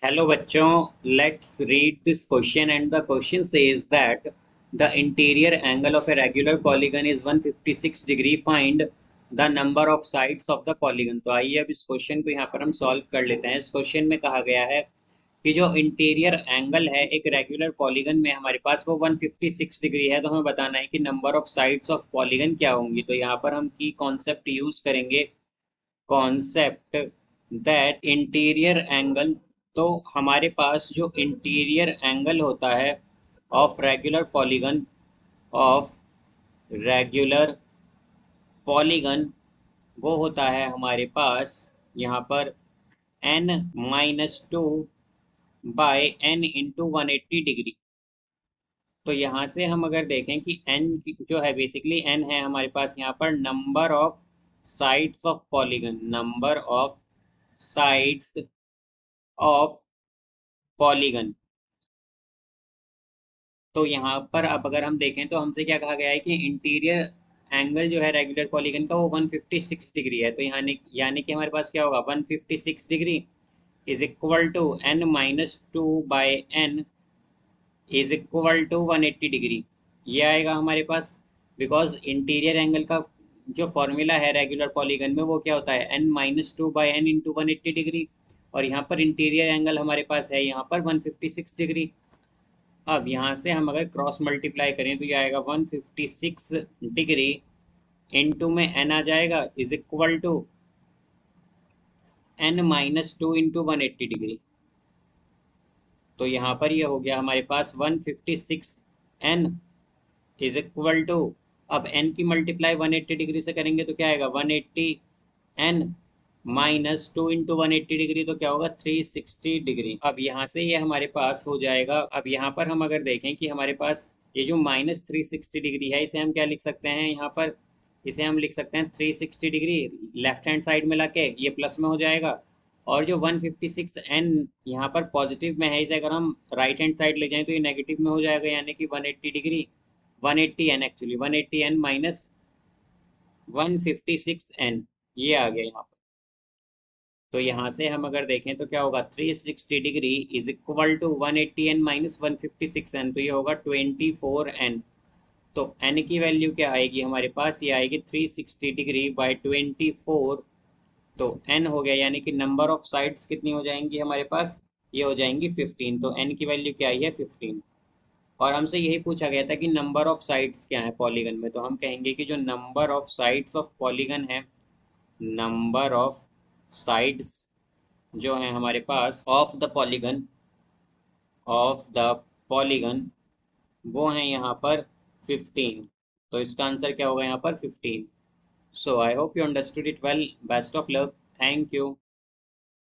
Hello बच्चों, let's read this question and the question says that the interior angle of a regular polygon is 156 degree. Find the number of sides of the polygon. तो आइए अब इस question को यहाँ पर हम solve कर लेते हैं। इस क्वेश्चन में कहा गया है कि जो इंटीरियर एंगल है एक रेगुलर पॉलीगन में हमारे पास वो 156 डिग्री है। तो हमें बताना है कि number of sides of polygon क्या होंगी। तो यहाँ पर हम की कॉन्सेप्ट यूज करेंगे, कॉन्सेप्ट दैट इंटीरियर एंगल। तो हमारे पास जो इंटीरियर एंगल होता है of regular polygon, of regular polygon, वो होता है हमारे पास यहाँ पर n-2 bye n into 180 degree. तो यहाँ से हम अगर देखें कि n जो है बेसिकली n है हमारे पास यहाँ पर number of sides of polygon, number of sides of polygon. तो यहाँ पर अब अगर हम देखें तो हमसे क्या कहा गया है कि इंटीरियर एंगल जो है रेगुलर पॉलीगन का वो 156 डिग्री है। तो यहाँ यानी कि हमारे पास क्या होगा, 156 degree is equal to n-2/n is equal to 180 degree. ये आएगा हमारे पास, बिकॉज इंटीरियर एंगल का जो फॉर्मूला है रेगुलर पॉलीगन में वो क्या होता है, n-2/n इंटू 180 डिग्री। और यहाँ पर इंटीरियर एंगल हमारे पास है यहाँ पर 156 डिग्री। अब यहाँ से हम अगर क्रॉस मल्टीप्लाई करें तो ये आएगा 156 डिग्री इंटू में n आ जाएगा is equal to n-2 into 180 degree. तो यहाँ पर ये हो गया हमारे पास 156 n इज इक्वल टू, अब n की मल्टीप्लाई 180 डिग्री से करेंगे तो क्या आएगा 180n-2 इंटू 180 डिग्री, तो क्या होगा 360 डिग्री। अब यहाँ से ये हमारे पास हो जाएगा। अब यहाँ पर हम अगर देखें कि हमारे पास ये जो -360 डिग्री है इसे हम क्या लिख सकते हैं, यहाँ पर इसे हम लिख सकते हैं 360 डिग्री लेफ्ट हैंड साइड में लाके ये प्लस में हो जाएगा। और जो 156n यहाँ पर पॉजिटिव में है इसे अगर हम राइट हैंड साइड ले जाएं तो ये नेगेटिव में हो जाएगा, यानी कि 180 degree, 180n actually 180n minus 156n, ये आ गया यहाँ पर। तो यहाँ से हम अगर देखें तो क्या होगा 360 degree is equal to 180n minus 156n, तो ये होगा 24n। तो n की वैल्यू क्या आएगी हमारे पास, ये आएगी 360 डिग्री बाई 24। तो n हो गया, यानी कि नंबर ऑफ साइड्स कितनी हो जाएंगी हमारे पास, ये हो जाएंगी 15। तो n की वैल्यू क्या आई है 15। और हमसे यही पूछा गया था कि नंबर ऑफ साइड्स क्या है पॉलीगन में। तो हम कहेंगे कि जो number of sides of polygon है, नंबर ऑफ साइड्स जो है हमारे पास of the polygon, of the polygon, वो हैं यहाँ पर 15। तो इसका आंसर क्या होगा यहाँ पर 15। So I hope you understood it well. Best of luck. Thank you.